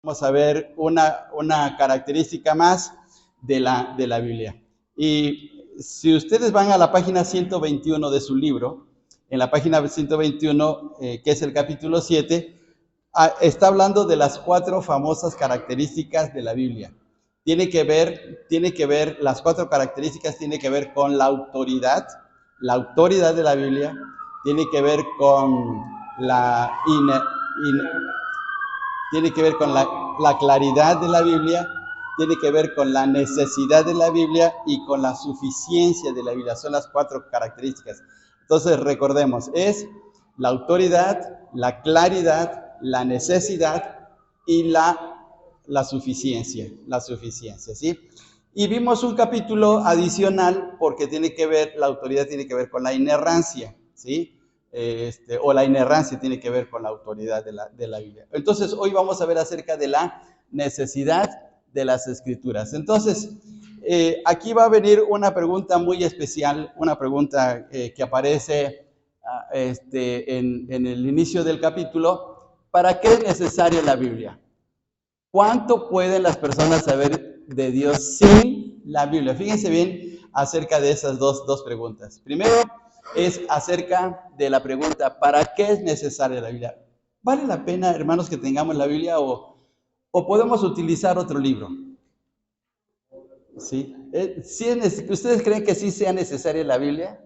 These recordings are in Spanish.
vamos a ver una característica más de la Biblia. Y si ustedes van a la página 121 de su libro, en la página 121, que es el capítulo 7, está hablando de las 4 famosas características de la Biblia. Tiene que ver, las 4 características tiene que ver con la autoridad de la Biblia, tiene que ver con tiene que ver con la claridad de la Biblia, tiene que ver con la necesidad de la Biblia y con la suficiencia de la Biblia. Son las 4 características. Entonces, recordemos, es la autoridad, la claridad, la necesidad y la suficiencia, ¿sí? Y vimos un capítulo adicional porque la autoridad tiene que ver con la inerrancia, ¿sí? O la inerrancia tiene que ver con la autoridad de la Biblia. Entonces, hoy vamos a ver acerca de la necesidad de las Escrituras. Entonces, aquí va a venir una pregunta muy especial, una pregunta que aparece en el inicio del capítulo. ¿Para qué es necesaria la Biblia? ¿Cuánto pueden las personas saber de Dios sin la Biblia? Fíjense bien acerca de esas dos preguntas. Primero es acerca de la pregunta, ¿para qué es necesaria la Biblia? ¿Vale la pena, hermanos, que tengamos la Biblia o podemos utilizar otro libro? ¿Sí? ¿Ustedes creen que sí sea necesaria la Biblia?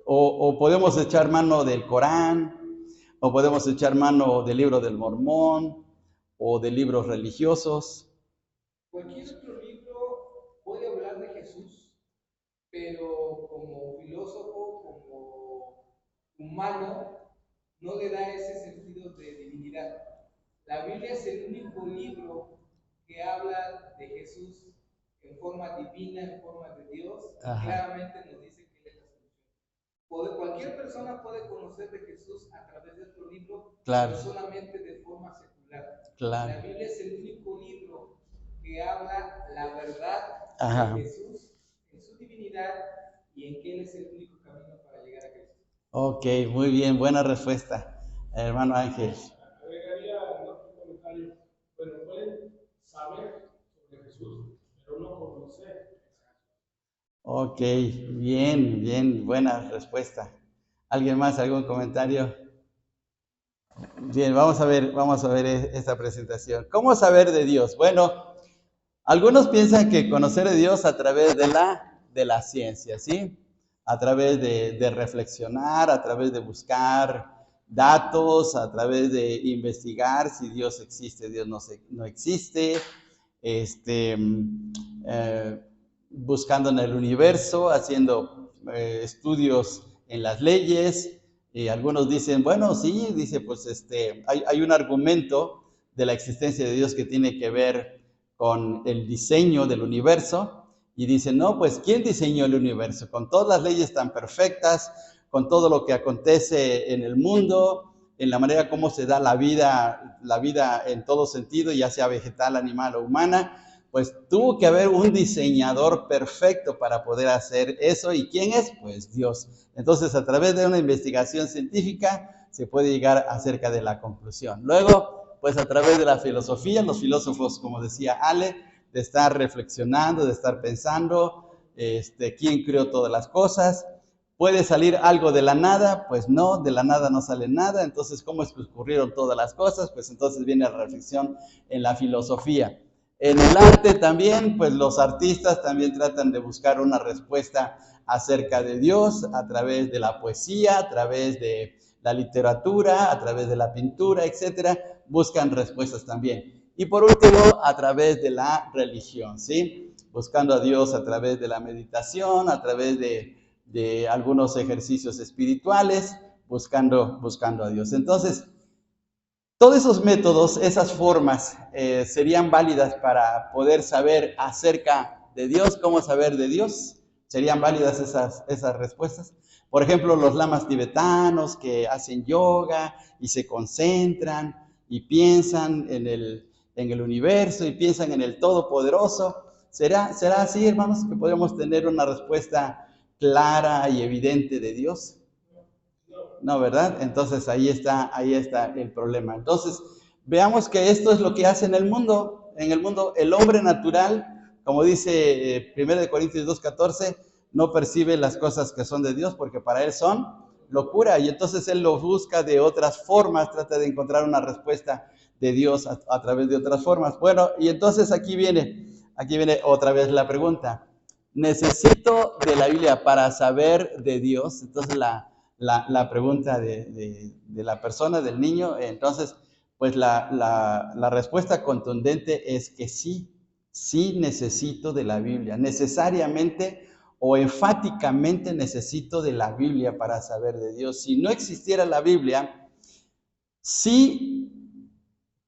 O podemos echar mano del Corán, o podemos echar mano del libro del Mormón, o de libros religiosos. Cualquier otro libro puede hablar de Jesús, pero como filósofo, como humano, no le da ese sentido de divinidad. La Biblia es el único libro que habla de Jesús en forma divina, en forma de Dios, y claramente nos dice que Él es la solución. Cualquier persona puede conocer de Jesús a través de otro libro, claro, pero solamente de forma secular. Claro. La Biblia es el único libro que habla la verdad de Jesús en su divinidad y en que Él es el único camino para llegar a Cristo. Ok, muy bien, buena respuesta, hermano Ángel. Agregaría un comentario. Bueno, pueden saber sobre Jesús, pero no conocer. Ok, bien, buena respuesta. ¿Alguien más, algún comentario? Bien, vamos a ver esta presentación. ¿Cómo saber de Dios? Bueno, algunos piensan que conocer a Dios a través de la ciencia, ¿sí? A través de reflexionar, a través de buscar datos, a través de investigar si Dios existe, Dios no existe, buscando en el universo, haciendo estudios en las leyes. Y algunos dicen, bueno, sí, dice, pues hay un argumento de la existencia de Dios que tiene que ver con el diseño del universo, y dicen, no, pues ¿quién diseñó el universo? Con todas las leyes tan perfectas, con todo lo que acontece en el mundo, en la manera como se da la vida en todo sentido, ya sea vegetal, animal o humana, pues tuvo que haber un diseñador perfecto para poder hacer eso. ¿Y quién es? Pues Dios. Entonces, a través de una investigación científica se puede llegar acerca de la conclusión. Luego, pues a través de la filosofía, los filósofos, como decía Ale, de estar reflexionando, de estar pensando, quién creó todas las cosas. ¿Puede salir algo de la nada? Pues no, de la nada no sale nada. Entonces, ¿cómo es que ocurrieron todas las cosas? Pues entonces viene la reflexión en la filosofía. En el arte también, pues los artistas también tratan de buscar una respuesta acerca de Dios a través de la poesía, a través de la literatura, a través de la pintura, etcétera, buscan respuestas también. Y por último, a través de la religión, ¿sí? Buscando a Dios a través de la meditación, a través de algunos ejercicios espirituales, buscando a Dios. Entonces, todos esos métodos, esas formas, serían válidas para poder saber acerca de Dios, cómo saber de Dios. ¿Serían válidas esas respuestas? Por ejemplo, los lamas tibetanos que hacen yoga y se concentran y piensan en el universo y piensan en el Todopoderoso. ¿Será así, hermanos, que podemos tener una respuesta clara y evidente de Dios? No, ¿verdad? Entonces ahí está el problema. Entonces, veamos que esto es lo que hace en el mundo. En el mundo, el hombre natural, como dice 1 Corintios 2:14, no percibe las cosas que son de Dios porque para él son locura. Y entonces él lo busca de otras formas, trata de encontrar una respuesta de Dios a través de otras formas. Bueno, y entonces aquí viene otra vez la pregunta. ¿Necesito de la Biblia para saber de Dios? Entonces la pregunta de la persona, del niño, entonces, pues la respuesta contundente es que sí necesito de la Biblia, necesariamente o enfáticamente necesito de la Biblia para saber de Dios. Si no existiera la Biblia, sí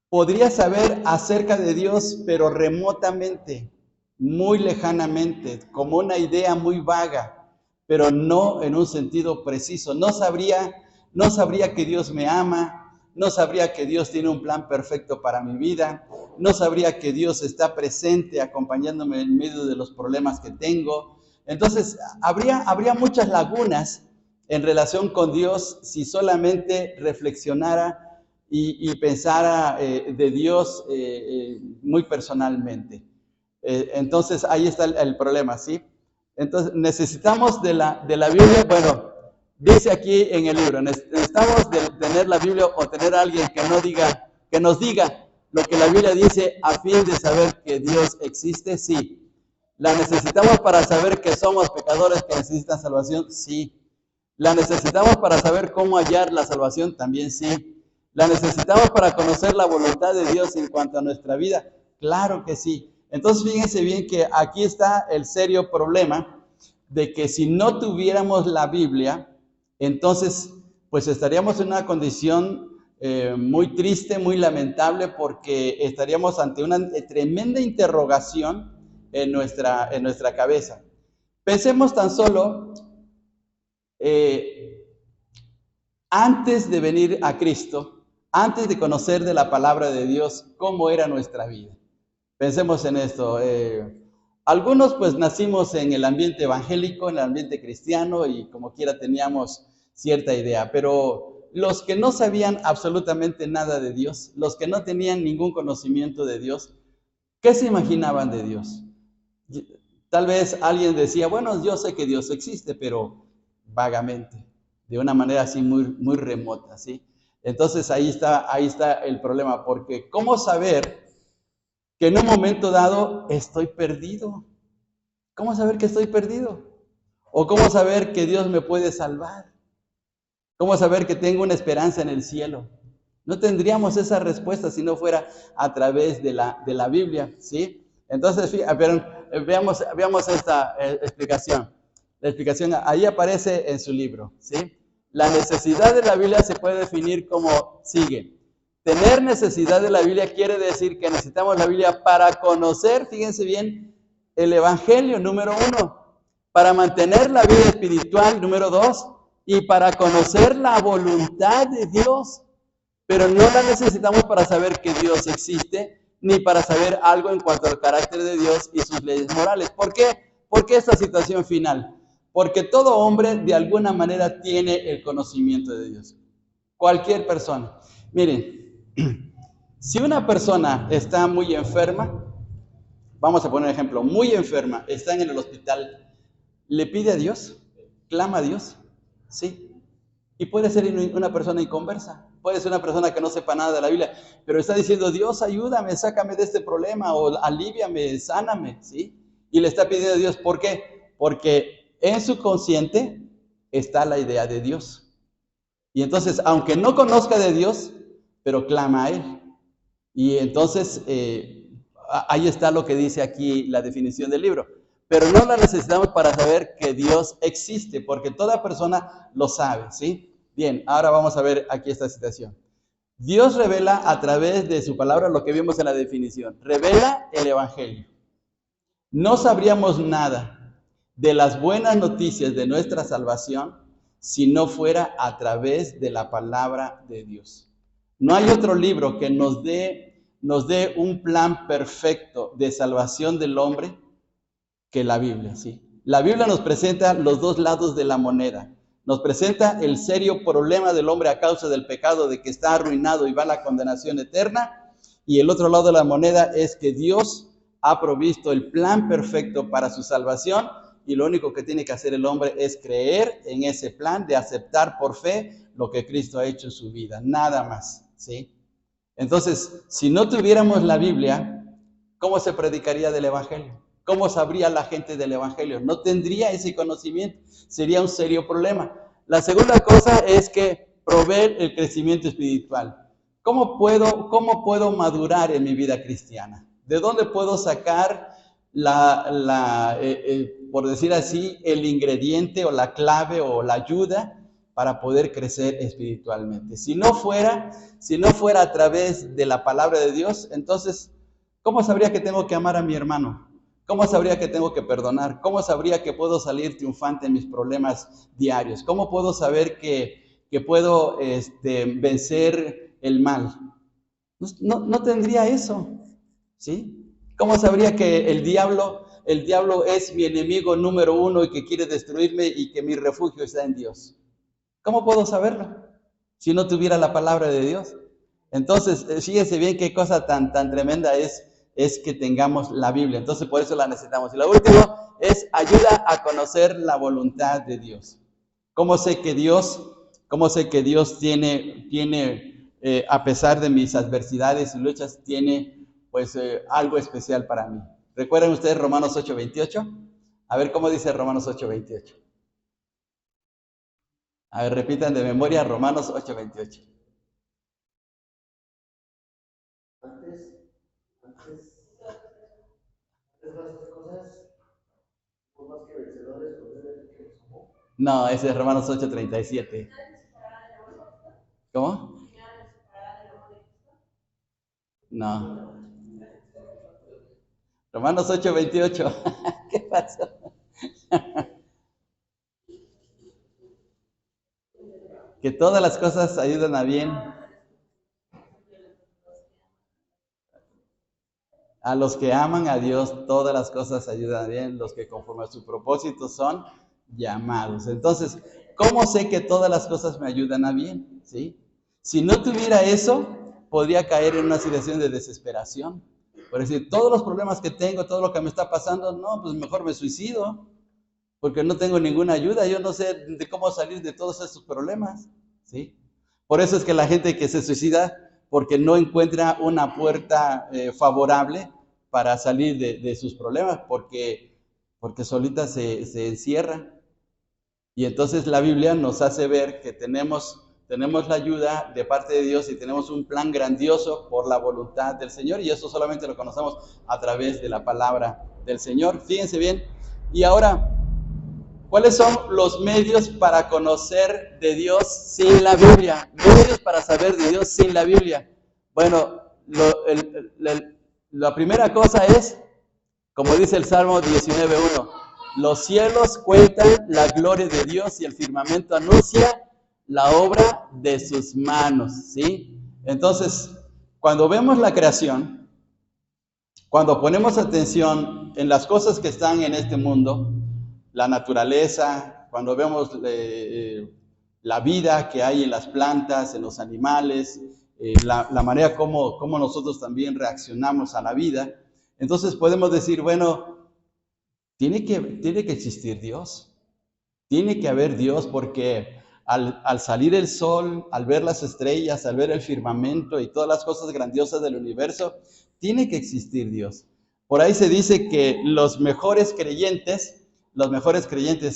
podría saber acerca de Dios, pero remotamente, muy lejanamente, como una idea muy vaga, pero no en un sentido preciso. No sabría que Dios me ama, no sabría que Dios tiene un plan perfecto para mi vida, no sabría que Dios está presente acompañándome en medio de los problemas que tengo. Entonces, habría muchas lagunas en relación con Dios si solamente reflexionara y pensara de Dios muy personalmente. Entonces, ahí está el problema, ¿sí? Entonces, necesitamos de la Biblia. Bueno, dice aquí en el libro, necesitamos de tener la Biblia o tener a alguien que nos diga lo que la Biblia dice a fin de saber que Dios existe, sí. ¿La necesitamos para saber que somos pecadores que necesitan salvación? Sí. ¿La necesitamos para saber cómo hallar la salvación? También sí. ¿La necesitamos para conocer la voluntad de Dios en cuanto a nuestra vida? Claro que sí. Entonces fíjense bien que aquí está el serio problema de que si no tuviéramos la Biblia, entonces pues estaríamos en una condición muy triste, muy lamentable, porque estaríamos ante una tremenda interrogación en nuestra cabeza. Pensemos tan solo antes de venir a Cristo, antes de conocer de la palabra de Dios, cómo era nuestra vida. Pensemos en esto. Algunos pues nacimos en el ambiente evangélico, en el ambiente cristiano, y como quiera teníamos cierta idea, pero los que no sabían absolutamente nada de Dios, los que no tenían ningún conocimiento de Dios, ¿qué se imaginaban de Dios? Tal vez alguien decía, bueno, yo sé que Dios existe, pero vagamente, de una manera así muy remota, ¿sí? Entonces ahí está el problema, porque ¿cómo saber que en un momento dado estoy perdido? ¿Cómo saber que estoy perdido? ¿O cómo saber que Dios me puede salvar? ¿Cómo saber que tengo una esperanza en el cielo? No tendríamos esa respuesta si no fuera a través de la Biblia, ¿sí? Entonces, veamos esta explicación. La explicación ahí aparece en su libro, ¿sí? La necesidad de la Biblia se puede definir como sigue. Tener necesidad de la Biblia quiere decir que necesitamos la Biblia para conocer, fíjense bien, el Evangelio, número 1, para mantener la vida espiritual, número 2, y para conocer la voluntad de Dios. Pero no la necesitamos para saber que Dios existe, ni para saber algo en cuanto al carácter de Dios y sus leyes morales. ¿Por qué? ¿Por qué esta situación final? Porque todo hombre de alguna manera tiene el conocimiento de Dios. Cualquier persona. Miren, si una persona está muy enferma, vamos a poner un ejemplo, muy enferma, está en el hospital, ¿le pide a Dios? ¿Clama a Dios? Sí. Y puede ser una persona inconversa, puede ser una persona que no sepa nada de la Biblia, pero está diciendo, Dios, ayúdame, sácame de este problema, o alíviame, sáname, ¿sí? Y le está pidiendo a Dios, ¿por qué? Porque en su consciente está la idea de Dios. Y entonces, aunque no conozca de Dios, pero clama a Él. Y entonces, ahí está lo que dice aquí la definición del libro. Pero no la necesitamos para saber que Dios existe, porque toda persona lo sabe, ¿sí? Bien, ahora vamos a ver aquí esta situación. Dios revela a través de su palabra lo que vimos en la definición. Revela el Evangelio. No sabríamos nada de las buenas noticias de nuestra salvación si no fuera a través de la palabra de Dios. No hay otro libro que nos dé un plan perfecto de salvación del hombre que la Biblia, ¿sí? La Biblia nos presenta los dos lados de la moneda. Nos presenta el serio problema del hombre a causa del pecado, de que está arruinado y va a la condenación eterna. Y el otro lado de la moneda es que Dios ha provisto el plan perfecto para su salvación y lo único que tiene que hacer el hombre es creer en ese plan, de aceptar por fe lo que Cristo ha hecho en su vida, nada más, ¿sí? Entonces, si no tuviéramos la Biblia, ¿cómo se predicaría del Evangelio? ¿Cómo sabría la gente del Evangelio? No tendría ese conocimiento, sería un serio problema. La segunda cosa es que provee el crecimiento espiritual. ¿Cómo puedo madurar en mi vida cristiana? ¿De dónde puedo sacar por decir así, el ingrediente o la clave o la ayuda para poder crecer espiritualmente? Si no fuera a través de la palabra de Dios, entonces, ¿cómo sabría que tengo que amar a mi hermano? ¿Cómo sabría que tengo que perdonar? ¿Cómo sabría que puedo salir triunfante en mis problemas diarios? ¿Cómo puedo saber que puedo vencer el mal? No tendría eso, ¿sí? ¿Cómo sabría que el diablo es mi enemigo número uno y que quiere destruirme y que mi refugio está en Dios? ¿Cómo puedo saberlo si no tuviera la palabra de Dios? Entonces, fíjese bien qué cosa tan tremenda es que tengamos la Biblia. Entonces, por eso la necesitamos. Y lo último es ayuda a conocer la voluntad de Dios. ¿Cómo sé que Dios tiene a pesar de mis adversidades y luchas, tiene pues algo especial para mí? ¿Recuerdan ustedes Romanos 8:28? A ver cómo dice Romanos 8:28. A ver, repitan de memoria Romanos 8:28. Antes las cosas, por más que vencedores, por medio que los amó. No, ese es Romanos 8:37. ¿Cómo? No. Romanos 8:28. ¿Qué pasó? Que todas las cosas ayudan a bien a los que aman a Dios, todas las cosas ayudan a bien, los que conforme a su propósito son llamados. Entonces, ¿cómo sé que todas las cosas me ayudan a bien? ¿Sí? Si no tuviera eso, podría caer en una situación de desesperación. Por decir, todos los problemas que tengo, todo lo que me está pasando, no, pues mejor me suicido, porque no tengo ninguna ayuda, yo no sé de cómo salir de todos esos problemas, ¿sí? Por eso es que la gente que se suicida, porque no encuentra una puerta favorable para salir de sus problemas, porque solita se encierra. Y entonces la Biblia nos hace ver que tenemos la ayuda de parte de Dios y tenemos un plan grandioso por la voluntad del Señor, y eso solamente lo conocemos a través de la palabra del Señor. Fíjense bien. Y ahora, ¿cuáles son los medios para conocer de Dios sin la Biblia? Medios para saber de Dios sin la Biblia. Bueno, la primera cosa es, como dice el Salmo 19:1, los cielos cuentan la gloria de Dios y el firmamento anuncia la obra de sus manos, ¿sí? Entonces, cuando vemos la creación, cuando ponemos atención en las cosas que están en este mundo, la naturaleza, cuando vemos la vida que hay en las plantas, en los animales, la manera como nosotros también reaccionamos a la vida, entonces podemos decir, bueno, tiene que existir Dios, tiene que haber Dios, porque al salir el sol, al ver las estrellas, al ver el firmamento y todas las cosas grandiosas del universo, tiene que existir Dios. Por ahí se dice que los mejores creyentes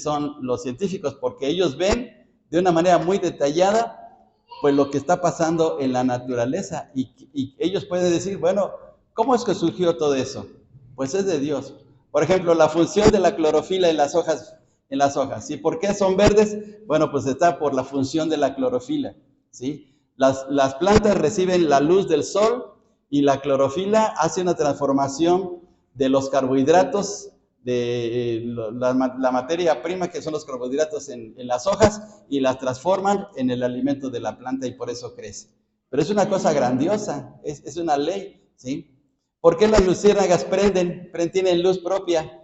son los científicos, porque ellos ven de una manera muy detallada pues lo que está pasando en la naturaleza, y ellos pueden decir, bueno, ¿cómo es que surgió todo eso? Pues es de Dios. Por ejemplo, la función de la clorofila en las hojas. ¿Sí? ¿Por qué son verdes? Bueno, pues está por la función de la clorofila, ¿sí? Las plantas reciben la luz del sol y la clorofila hace una transformación de los carbohidratos, de la materia prima que son los carbohidratos en las hojas, y las transforman en el alimento de la planta, y por eso crece. Pero es una cosa grandiosa, es una ley, ¿sí? ¿Por qué las luciérnagas tienen luz propia?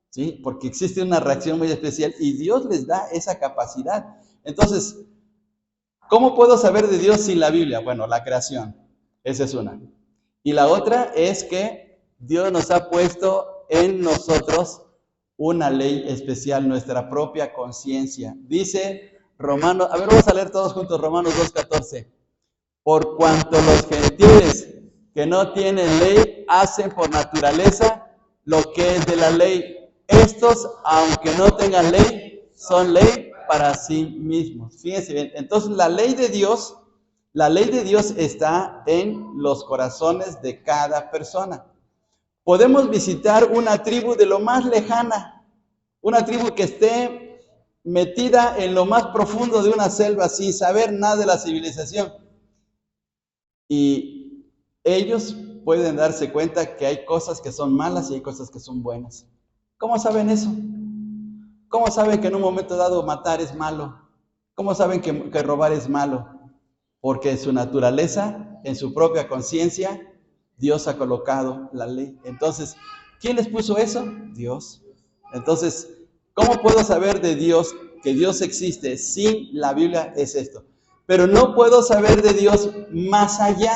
¿Sí? Porque existe una reacción muy especial y Dios les da esa capacidad. Entonces, ¿cómo puedo saber de Dios sin la Biblia? Bueno, la creación, esa es una. Y la otra es que Dios nos ha puesto en nosotros una ley especial, nuestra propia conciencia. Dice Romanos, a ver, vamos a leer todos juntos Romanos 2:14. Por cuanto los gentiles que no tienen ley hacen por naturaleza lo que es de la ley. Estos, aunque no tengan ley, son ley para sí mismos. Fíjense bien, entonces la ley de Dios está en los corazones de cada persona. Podemos visitar una tribu de lo más lejana, una tribu que esté metida en lo más profundo de una selva sin saber nada de la civilización. Y ellos pueden darse cuenta que hay cosas que son malas y hay cosas que son buenas. ¿Cómo saben eso? ¿Cómo saben que en un momento dado matar es malo? ¿Cómo saben que robar es malo? Porque en su naturaleza, en su propia conciencia, Dios ha colocado la ley. Entonces, ¿quién les puso eso? Dios. Entonces, ¿cómo puedo saber de Dios que Dios existe sin la Biblia? Es esto. Pero no puedo saber de Dios más allá.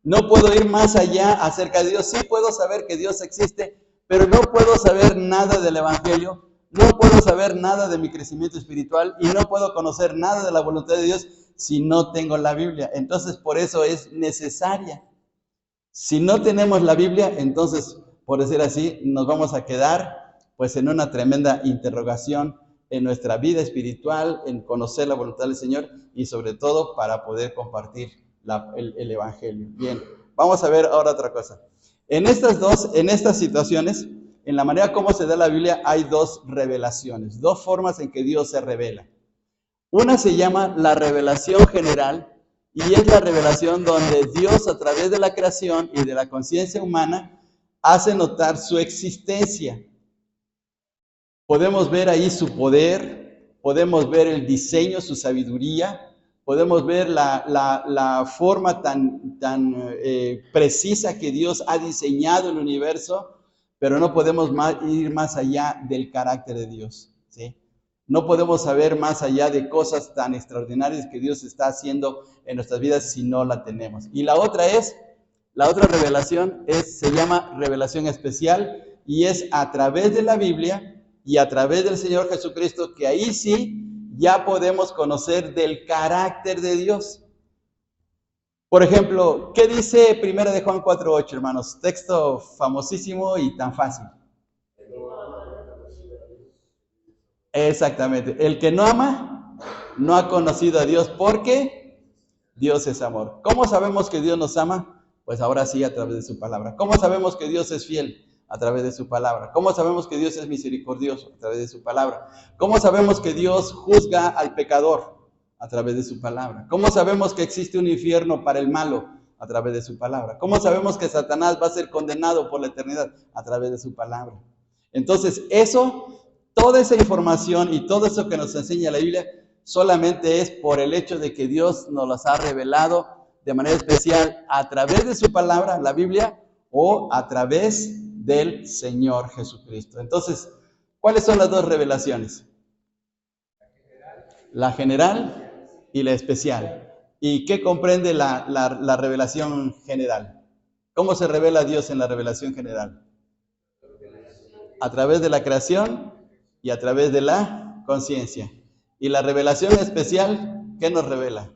No puedo ir más allá acerca de Dios. Sí puedo saber que Dios existe, pero no puedo saber nada del Evangelio. No puedo saber nada de mi crecimiento espiritual y no puedo conocer nada de la voluntad de Dios si no tengo la Biblia. Entonces, por eso es necesaria. Si no tenemos la Biblia, entonces, por decir así, nos vamos a quedar pues en una tremenda interrogación en nuestra vida espiritual, en conocer la voluntad del Señor y sobre todo para poder compartir el Evangelio. Bien, vamos a ver ahora otra cosa. En estas situaciones, en la manera como se da la Biblia, hay dos revelaciones, dos formas en que Dios se revela. Una se llama la revelación general y es la revelación donde Dios a través de la creación y de la conciencia humana hace notar su existencia. Podemos ver ahí su poder, podemos ver el diseño, su sabiduría, podemos ver la forma tan precisa que Dios ha diseñado el universo, pero no podemos ir más allá del carácter de Dios, ¿sí? No podemos saber más allá de cosas tan extraordinarias que Dios está haciendo en nuestras vidas si no la tenemos. Y la otra revelación se llama revelación especial y es a través de la Biblia y a través del Señor Jesucristo, que ahí sí ya podemos conocer del carácter de Dios. Por ejemplo, ¿qué dice 1 de Juan 4:8, hermanos? Texto famosísimo y tan fácil. Exactamente. El que no ama, no ha conocido a Dios porque Dios es amor. ¿Cómo sabemos que Dios nos ama? Pues ahora sí, a través de su palabra. ¿Cómo sabemos que Dios es fiel? A través de su palabra. ¿Cómo sabemos que Dios es misericordioso? A través de su palabra. ¿Cómo sabemos que Dios juzga al pecador? A través de su palabra. ¿Cómo sabemos que existe un infierno para el malo? A través de su palabra. ¿Cómo sabemos que Satanás va a ser condenado por la eternidad? A través de su palabra. Entonces, toda esa información y todo eso que nos enseña la Biblia solamente es por el hecho de que Dios nos las ha revelado de manera especial a través de su palabra, la Biblia, o a través del Señor Jesucristo. Entonces, ¿cuáles son las dos revelaciones? La general y la especial. ¿Y qué comprende la revelación general? ¿Cómo se revela Dios en la revelación general? A través de la creación y a través de la conciencia. Y la revelación especial, ¿qué nos revela?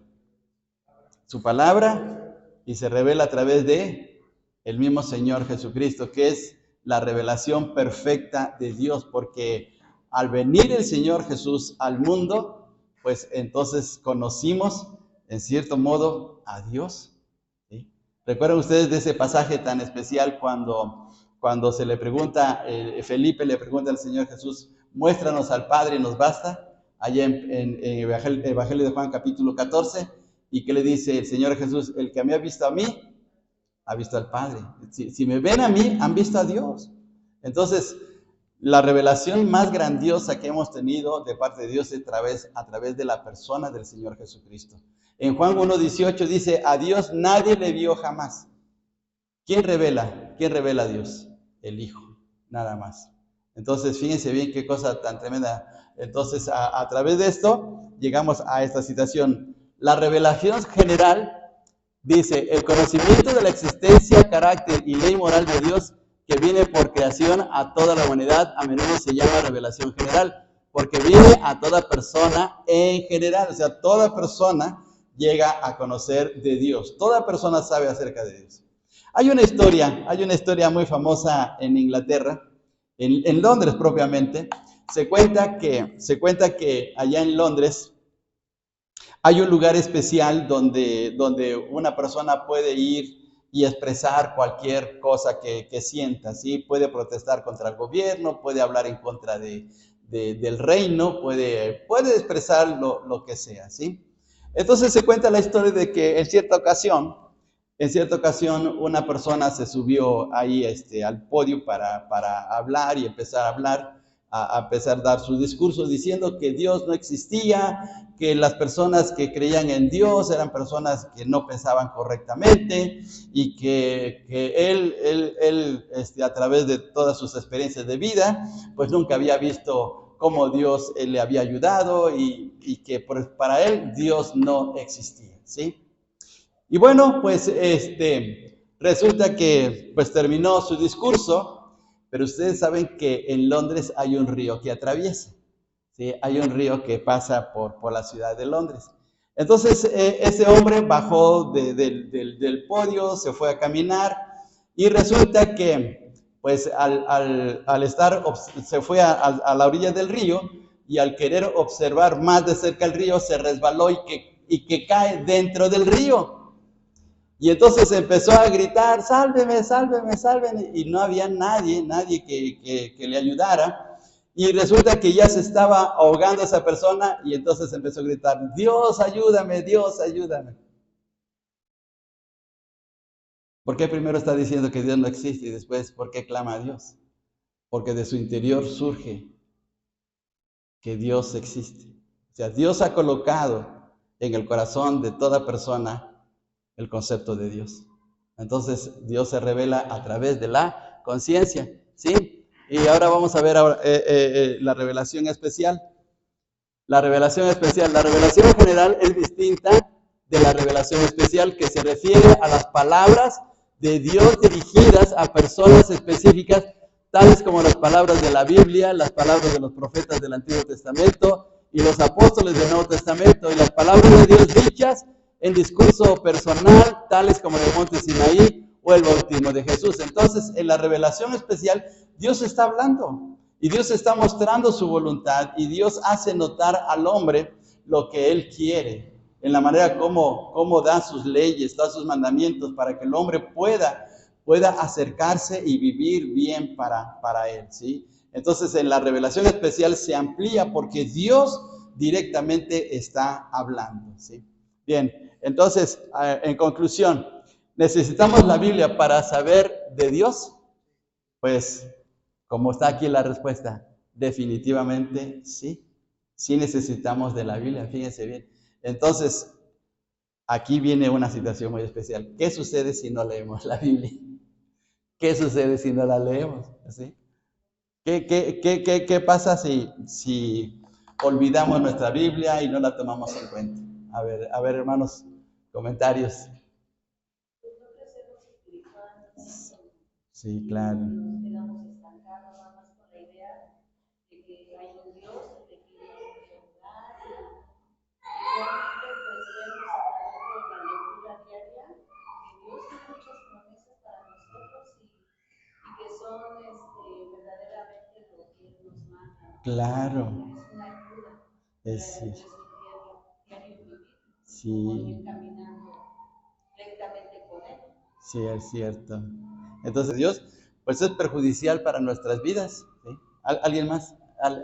Su palabra, y se revela a través de el mismo Señor Jesucristo, que es la revelación perfecta de Dios, porque al venir el Señor Jesús al mundo, pues entonces conocimos en cierto modo a Dios, ¿sí? ¿Recuerdan ustedes de ese pasaje tan especial cuando se le pregunta, Felipe le pregunta al Señor Jesús, muéstranos al Padre y nos basta? Allá en el Evangelio de Juan capítulo 14, y que le dice el Señor Jesús, el que me ha visto a mí, ha visto al Padre. Si me ven a mí, han visto a Dios. Entonces, la revelación más grandiosa que hemos tenido de parte de Dios es a través de la persona del Señor Jesucristo. En Juan 1:18 dice, a Dios nadie le vio jamás. ¿Quién revela? ¿Quién revela a Dios? El Hijo, nada más. Entonces, fíjense bien qué cosa tan tremenda. Entonces, a través de esto, llegamos a esta situación. La revelación general dice, el conocimiento de la existencia, carácter y ley moral de Dios que viene por creación a toda la humanidad, a menudo se llama revelación general, porque viene a toda persona en general, o sea, toda persona llega a conocer de Dios, toda persona sabe acerca de Dios. Hay una historia muy famosa en Inglaterra, en Londres propiamente. Se cuenta que allá en Londres hay un lugar especial donde una persona puede ir y expresar cualquier cosa que sienta, ¿sí? Puede protestar contra el gobierno, puede hablar en contra del reino, puede expresar lo que sea, ¿sí? Entonces se cuenta la historia de que en cierta ocasión una persona se subió ahí al podio para hablar y empezar a hablar, a empezar a dar su discurso diciendo que Dios no existía, que las personas que creían en Dios eran personas que no pensaban correctamente y que él a través de todas sus experiencias de vida, pues nunca había visto cómo Dios le había ayudado y que para él Dios no existía, ¿sí? Y bueno, pues resulta que pues terminó su discurso, pero ustedes saben que en Londres hay un río que atraviesa, ¿sí? Hay un río que pasa por la ciudad de Londres. Entonces ese hombre bajó del podio, se fue a caminar y resulta que pues al estar, se fue a la orilla del río y al querer observar más de cerca el río se resbaló y que cae dentro del río. Y entonces empezó a gritar, sálveme, sálveme, sálveme, y no había nadie que le ayudara. Y resulta que ya se estaba ahogando esa persona y entonces empezó a gritar, Dios, ayúdame, Dios, ayúdame. ¿Por qué primero está diciendo que Dios no existe y después por qué clama a Dios? Porque de su interior surge que Dios existe. O sea, Dios ha colocado en el corazón de toda persona el concepto de Dios. Entonces, Dios se revela a través de la conciencia, ¿sí? Y ahora vamos a ver la revelación especial. La revelación general es distinta de la revelación especial, que se refiere a las palabras de Dios dirigidas a personas específicas, tales como las palabras de la Biblia, las palabras de los profetas del Antiguo Testamento y los apóstoles del Nuevo Testamento, y las palabras de Dios dichas en discurso personal, tales como en el monte Sinaí o el bautismo de Jesús. Entonces, en la revelación especial, Dios está hablando y Dios está mostrando su voluntad y Dios hace notar al hombre lo que Él quiere, en la manera como da sus leyes, da sus mandamientos para que el hombre pueda acercarse y vivir bien para Él, ¿sí? Entonces, en la revelación especial se amplía porque Dios directamente está hablando, ¿sí? Bien, entonces, en conclusión, ¿necesitamos la Biblia para saber de Dios? Pues, como está aquí la respuesta, definitivamente sí. Sí necesitamos de la Biblia, fíjense bien. Entonces, aquí viene una situación muy especial. ¿Qué sucede si no leemos la Biblia? ¿Qué sucede si no la leemos? ¿Sí? ¿Qué pasa si olvidamos nuestra Biblia y no la tomamos en cuenta? A ver, hermanos, comentarios. Sí, claro. Nos quedamos estancados nada más con la idea de que hay un Dios que te quiere ayudar y realmente pues vemos a través de la lectura diaria que Dios tiene muchas promesas para nosotros y que son verdaderamente lo que Él nos manda. Claro. Es una ayuda Es para cierto. nuestro diario vivir, Sí. ir caminando rectamente con Él. Sí, es cierto. Entonces Dios, pues es perjudicial para nuestras vidas, ¿sí? ¿Alguien más?